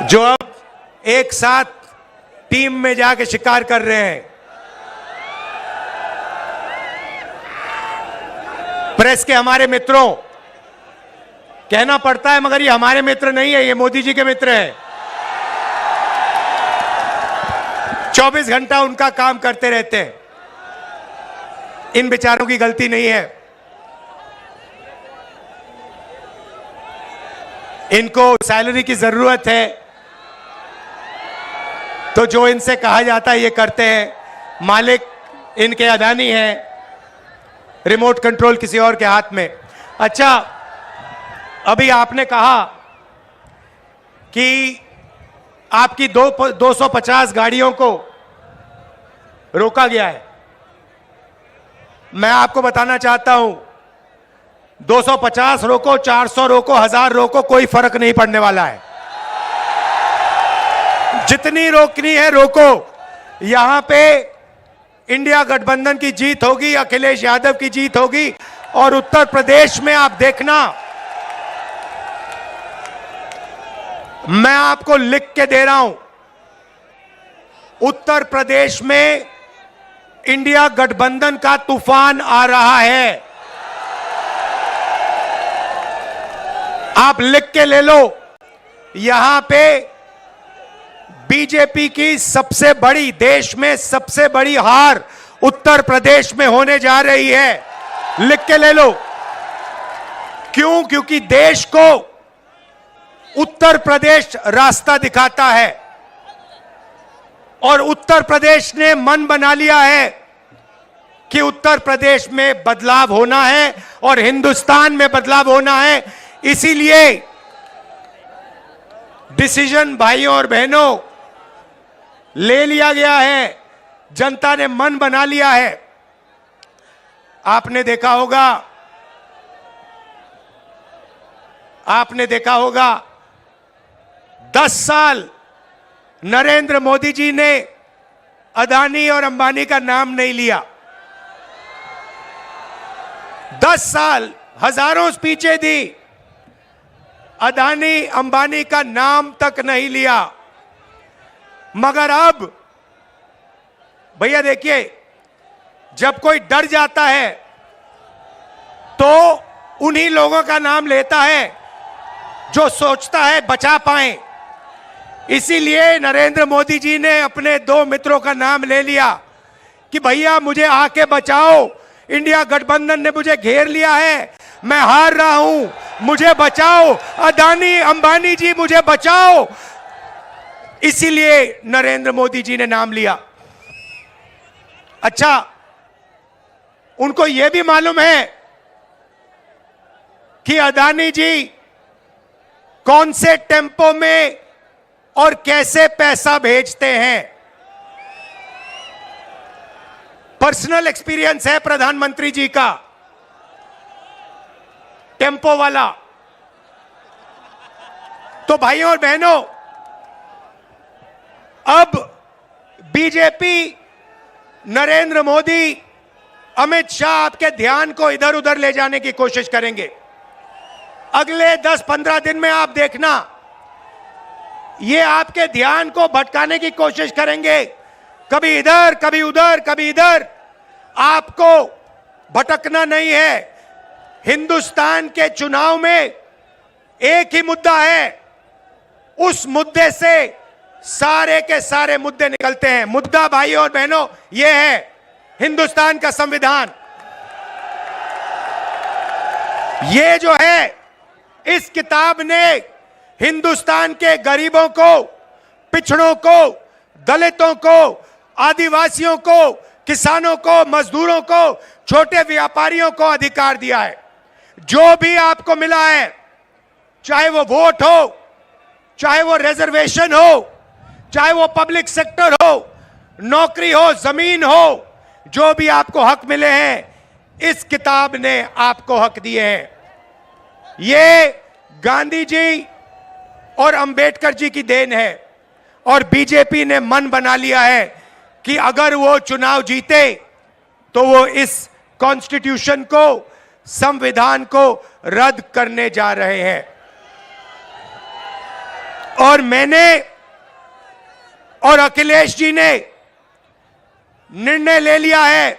जो अब एक साथ टीम में जाके शिकार कर रहे हैं। प्रेस के हमारे मित्रों, कहना पड़ता है मगर ये हमारे मित्र नहीं है, ये मोदी जी के मित्र हैं। 24 घंटा उनका काम करते रहते हैं। इन बेचारों की गलती नहीं है। इनको सैलरी की जरूरत है तो जो इनसे कहा जाता है ये करते हैं। मालिक इनके अदानी हैं, रिमोट कंट्रोल किसी और के हाथ में। अच्छा, अभी आपने कहा कि आपकी 250 गाड़ियों को रोका गया है। मैं आपको बताना चाहता हूं, 250 रोको, 400 रोको, 1000 रोको, कोई फर्क नहीं पड़ने वाला है। जितनी रोकनी है रोको। यहां पे इंडिया गठबंधन की जीत होगी, अखिलेश यादव की जीत होगी। और उत्तर प्रदेश में आप देखना, मैं आपको लिख के दे रहा हूं, उत्तर प्रदेश में इंडिया गठबंधन का तूफान आ रहा है। आप लिख के ले लो। यहां पे बीजेपी की सबसे बड़ी, देश में सबसे बड़ी हार उत्तर प्रदेश में होने जा रही है। लिख के ले लो। क्यों? क्योंकि देश को उत्तर प्रदेश रास्ता दिखाता है और उत्तर प्रदेश ने मन बना लिया है कि उत्तर प्रदेश में बदलाव होना है और हिंदुस्तान में बदलाव होना है। इसीलिए डिसीजन भाइयों और बहनों ले लिया गया है। जनता ने मन बना लिया है। आपने देखा होगा 10 साल नरेंद्र मोदी जी ने अदानी और अंबानी का नाम नहीं लिया। 10 साल हजारों स्पीचें दी, अदानी अंबानी का नाम तक नहीं लिया। मगर अब भैया देखिए, जब कोई डर जाता है तो उन्हीं लोगों का नाम लेता है जो सोचता है बचा पाए। इसीलिए नरेंद्र मोदी जी ने अपने 2 मित्रों का नाम ले लिया कि भैया मुझे आके बचाओ, इंडिया गठबंधन ने मुझे घेर लिया है, मैं हार रहा हूं, मुझे बचाओ, अदानी अंबानी जी मुझे बचाओ। इसीलिए नरेंद्र मोदी जी ने नाम लिया। अच्छा, उनको यह भी मालूम है कि अदानी जी कौन से टेम्पो में और कैसे पैसा भेजते हैं। पर्सनल एक्सपीरियंस है प्रधानमंत्री जी का, टेम्पो वाला। तो भाइयों और बहनों, अब बीजेपी, नरेंद्र मोदी, अमित शाह आपके ध्यान को इधर उधर ले जाने की कोशिश करेंगे। अगले 10-15 दिन में आप देखना, ये आपके ध्यान को भटकाने की कोशिश करेंगे। कभी इधर, कभी उधर, कभी इधर। आपको भटकना नहीं है। हिंदुस्तान के चुनाव में एक ही मुद्दा है, उस मुद्दे से सारे के सारे मुद्दे निकलते हैं। मुद्दा भाई और बहनों यह है हिंदुस्तान का संविधान। ये जो है, इस किताब ने हिंदुस्तान के गरीबों को, पिछड़ों को, दलितों को, आदिवासियों को, किसानों को, मजदूरों को, छोटे व्यापारियों को अधिकार दिया है। जो भी आपको मिला है, चाहे वो वोट हो, चाहे वो रिजर्वेशन हो, चाहे वो पब्लिक सेक्टर हो, नौकरी हो, जमीन हो, जो भी आपको हक मिले हैं, इस किताब ने आपको हक दिए हैं। ये गांधी जी और अंबेडकर जी की देन है। और बीजेपी ने मन बना लिया है कि अगर वो चुनाव जीते तो वो इस कॉन्स्टिट्यूशन को, संविधान को रद्द करने जा रहे हैं। और मैंने और अखिलेश जी ने निर्णय ले लिया है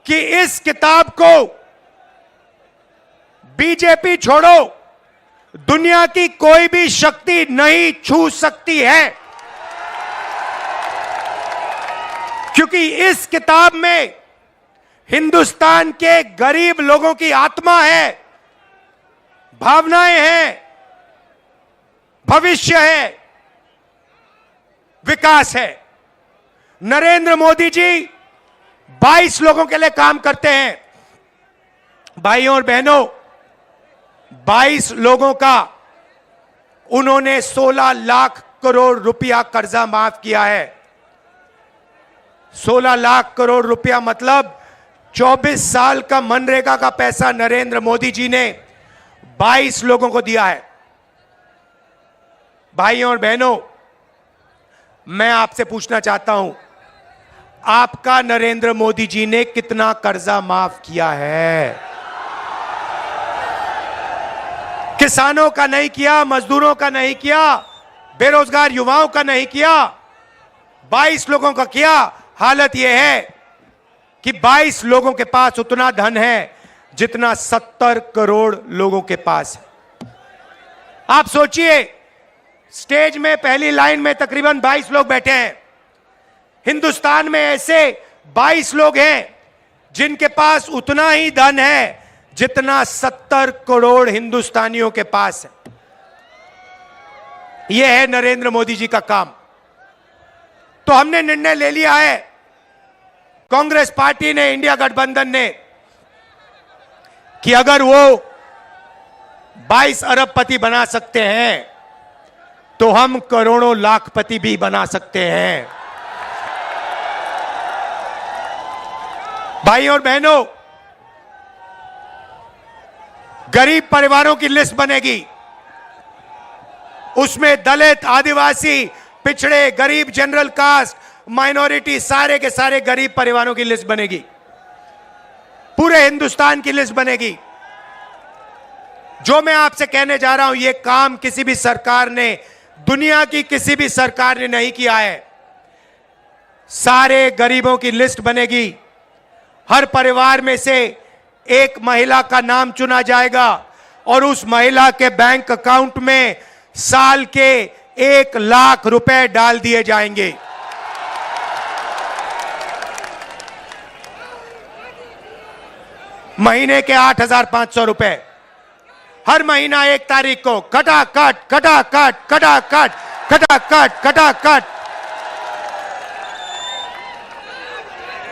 कि इस किताब को बीजेपी छोड़ो दुनिया की कोई भी शक्ति नहीं छू सकती है, क्योंकि इस किताब में हिंदुस्तान के गरीब लोगों की आत्मा है, भावनाएं हैं, भविष्य है, विकास है। नरेंद्र मोदी जी 22 लोगों के लिए काम करते हैं। भाइयों और बहनों, 22 लोगों का उन्होंने 16 लाख करोड़ रुपया कर्जा माफ किया है। 16 लाख करोड़ रुपया मतलब 24 साल का मनरेगा का पैसा नरेंद्र मोदी जी ने 22 लोगों को दिया है। भाइयों और बहनों, मैं आपसे पूछना चाहता हूं, आपका नरेंद्र मोदी जी ने कितना कर्जा माफ किया है? किसानों का नहीं किया, मजदूरों का नहीं किया, बेरोजगार युवाओं का नहीं किया, 22 लोगों का किया। हालत यह है कि 22 लोगों के पास उतना धन है जितना 70 करोड़ लोगों के पास है। आप सोचिए, स्टेज में पहली लाइन में तकरीबन 22 लोग बैठे हैं। हिंदुस्तान में ऐसे 22 लोग हैं जिनके पास उतना ही धन है जितना 70 करोड़ हिंदुस्तानियों के पास है। यह है नरेंद्र मोदी जी का काम। तो हमने निर्णय ले लिया है, कांग्रेस पार्टी ने, इंडिया गठबंधन ने, कि अगर वो 22 अरबपति बना सकते हैं तो हम करोड़ों लाखपति भी बना सकते हैं। भाइयों और बहनों, गरीब परिवारों की लिस्ट बनेगी। उसमें दलित, आदिवासी, पिछड़े, गरीब, जनरल कास्ट, माइनॉरिटी, सारे के सारे गरीब परिवारों की लिस्ट बनेगी। पूरे हिंदुस्तान की लिस्ट बनेगी। जो मैं आपसे कहने जा रहा हूं, यह काम किसी भी सरकार ने, दुनिया की किसी भी सरकार ने नहीं किया है। सारे गरीबों की लिस्ट बनेगी। हर परिवार में से एक महिला का नाम चुना जाएगा और उस महिला के बैंक अकाउंट में साल के 1 लाख रुपए डाल दिए जाएंगे। महीने के 8,500 रुपए हर महीना 1 तारीख को खटाखट खटाखट खटाखट खटाखट खटाखट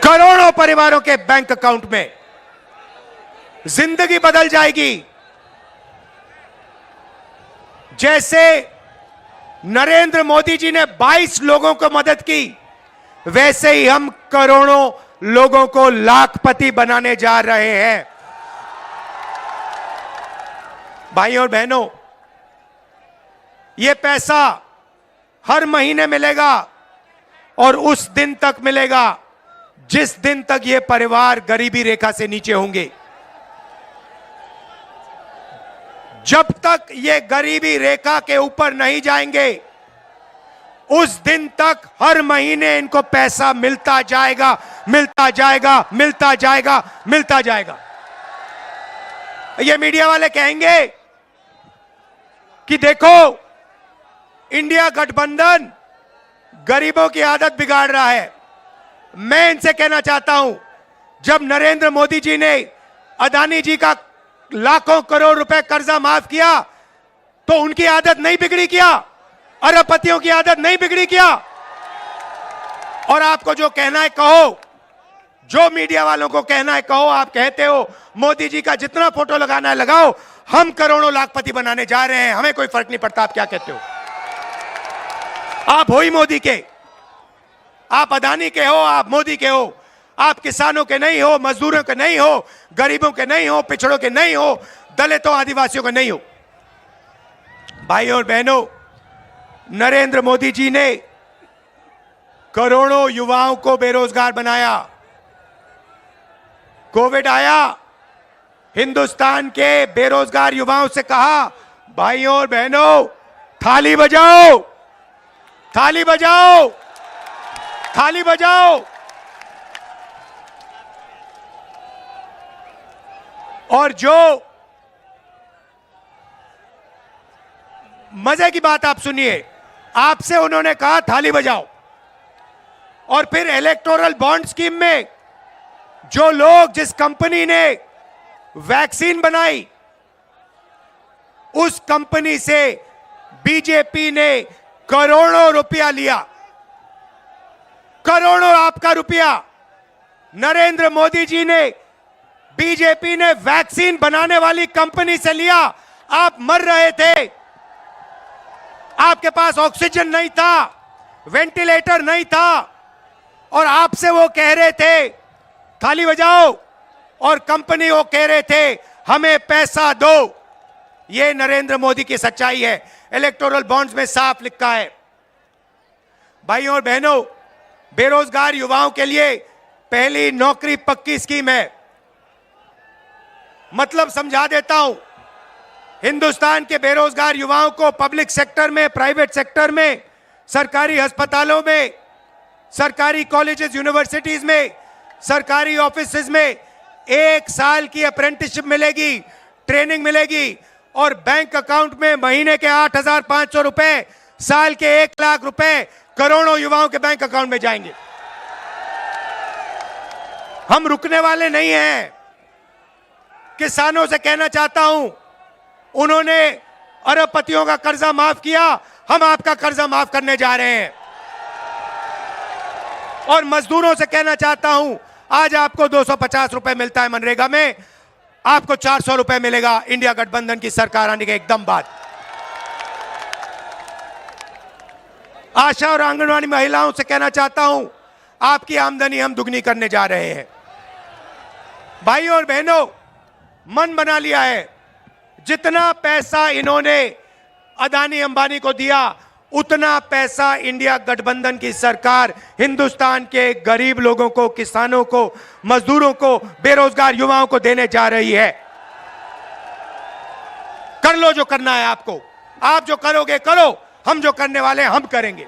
करोड़ों परिवारों के बैंक अकाउंट में। जिंदगी बदल जाएगी। जैसे नरेंद्र मोदी जी ने 22 लोगों को मदद की, वैसे ही हम करोड़ों लोगों को लाखपति बनाने जा रहे हैं। भाइयों और बहनों, यह पैसा हर महीने मिलेगा और उस दिन तक मिलेगा जिस दिन तक ये परिवार गरीबी रेखा से नीचे होंगे। जब तक ये गरीबी रेखा के ऊपर नहीं जाएंगे, उस दिन तक हर महीने इनको पैसा मिलता जाएगा, मिलता जाएगा, मिलता जाएगा, मिलता जाएगा। ये मीडिया वाले कहेंगे कि देखो, इंडिया गठबंधन गरीबों की आदत बिगाड़ रहा है। मैं इनसे कहना चाहता हूं, जब नरेंद्र मोदी जी ने अदानी जी का लाखों करोड़ रुपए कर्जा माफ किया तो उनकी आदत नहीं बिगड़ी क्या? अरबपतियों की आदत नहीं बिगड़ी क्या? और आपको जो कहना है कहो, जो मीडिया वालों को कहना है कहो। आप कहते हो मोदी जी का जितना फोटो लगाना है लगाओ, हम करोड़ों लाखपति बनाने जा रहे हैं, हमें कोई फर्क नहीं पड़ता आप क्या कहते हो। आप हो ही मोदी के, आप अदानी के हो, आप मोदी के हो। आप किसानों के नहीं हो, मजदूरों के नहीं हो, गरीबों के नहीं हो, पिछड़ों के नहीं हो, दलितों, आदिवासियों के नहीं हो। भाइयों और बहनों, नरेंद्र मोदी जी ने करोड़ों युवाओं को बेरोजगार बनाया। कोविड आया, हिंदुस्तान के बेरोजगार युवाओं से कहा, भाइयों और बहनों, थाली बजाओ, थाली बजाओ, थाली बजाओ। और जो मजे की बात आप सुनिए, आपसे उन्होंने कहा थाली बजाओ, और फिर इलेक्टोरल बॉन्ड स्कीम में जो लोग, जिस कंपनी ने वैक्सीन बनाई, उस कंपनी से बीजेपी ने करोड़ों रुपया लिया, करोड़ों आपका रुपया। नरेंद्र मोदी जी ने, बीजेपी ने वैक्सीन बनाने वाली कंपनी से लिया। आप मर रहे थे, आपके पास ऑक्सीजन नहीं था, वेंटिलेटर नहीं था, और आपसे वो कह रहे थे थाली बजाओ, और कंपनी वो कह रहे थे हमें पैसा दो। ये नरेंद्र मोदी की सच्चाई है। इलेक्टोरल बॉन्ड्स में साफ लिखा है। भाइयों और बहनों, बेरोजगार युवाओं के लिए पहली नौकरी पक्की स्कीम है। मतलब समझा देता हूं, हिंदुस्तान के बेरोजगार युवाओं को पब्लिक सेक्टर में, प्राइवेट सेक्टर में, सरकारी अस्पतालों में, सरकारी कॉलेजेस, यूनिवर्सिटीज में, सरकारी ऑफिसेज में 1 साल की अप्रेंटिसशिप मिलेगी, ट्रेनिंग मिलेगी, और बैंक अकाउंट में महीने के 8,500 रुपए, साल के 1 लाख रुपए करोड़ों युवाओं के बैंक अकाउंट में जाएंगे। हम रुकने वाले नहीं हैं। किसानों से कहना चाहता हूं, उन्होंने अरबपतियों का कर्जा माफ किया, हम आपका कर्जा माफ करने जा रहे हैं। और मजदूरों से कहना चाहता हूं, आज आपको 250 रुपए मिलता है मनरेगा में, आपको 400 रुपए मिलेगा इंडिया गठबंधन की सरकार आने के एकदम बाद। आशा और आंगनवाड़ी महिलाओं से कहना चाहता हूं, आपकी आमदनी हम दुगनी करने जा रहे हैं। भाइयों और बहनों, मन बना लिया है, जितना पैसा इन्होंने अदानी अंबानी को दिया, उतना पैसा इंडिया गठबंधन की सरकार हिंदुस्तान के गरीब लोगों को, किसानों को, मजदूरों को, बेरोजगार युवाओं को देने जा रही है। कर लो जो करना है आपको, आप जो करोगे करो, हम जो करने वाले हैं हम करेंगे।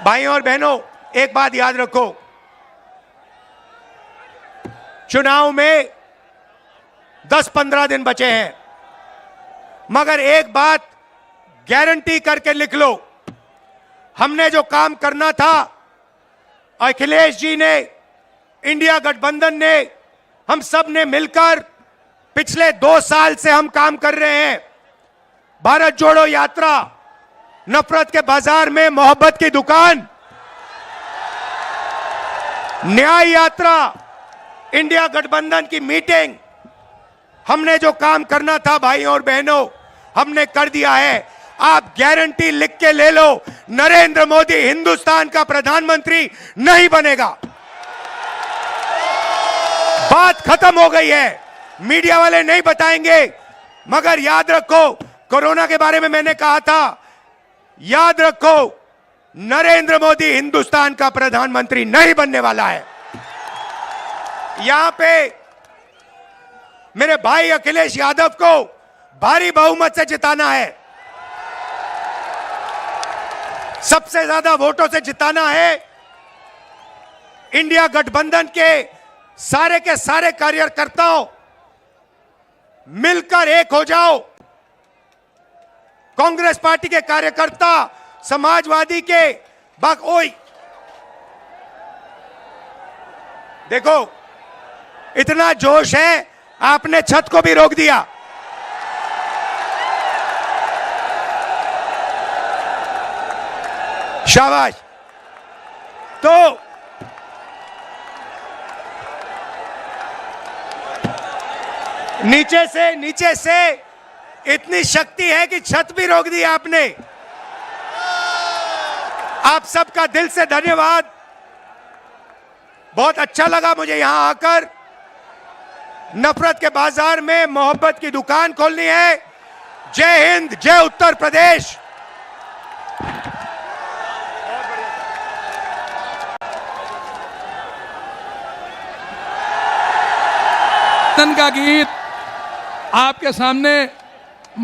भाइयों और बहनों, एक बात याद रखो, चुनाव में 10-15 दिन बचे हैं, मगर एक बात गारंटी करके लिख लो, हमने जो काम करना था, अखिलेश जी ने, इंडिया गठबंधन ने, हम सब ने मिलकर पिछले 2 साल से हम काम कर रहे हैं। भारत जोड़ो यात्रा, नफरत के बाजार में मोहब्बत की दुकान, न्याय यात्रा, इंडिया गठबंधन की मीटिंग, हमने जो काम करना था भाइयों और बहनों, हमने कर दिया है। आप गारंटी लिख के ले लो, नरेंद्र मोदी हिंदुस्तान का प्रधानमंत्री नहीं बनेगा। बात खत्म हो गई है, मीडिया वाले नहीं बताएंगे, मगर याद रखो, कोरोना के बारे में मैंने कहा था, याद रखो, नरेंद्र मोदी हिंदुस्तान का प्रधानमंत्री नहीं बनने वाला है। यहां पे मेरे भाई अखिलेश यादव को भारी बहुमत से जिताना है, सबसे ज्यादा वोटों से जिताना है। इंडिया गठबंधन के सारे कार्यकर्ताओं मिलकर एक हो जाओ। कांग्रेस पार्टी के कार्यकर्ता, समाजवादी के ओई देखो, इतना जोश है, आपने छत को भी रोक दिया। शाबाश। तो नीचे से इतनी शक्ति है कि छत भी रोक दी आपने। आप सबका दिल से धन्यवाद। बहुत अच्छा लगा मुझे यहां आकर। नफरत के बाजार में मोहब्बत की दुकान खोलनी है। जय हिंद, जय उत्तर प्रदेश। का गीत आपके सामने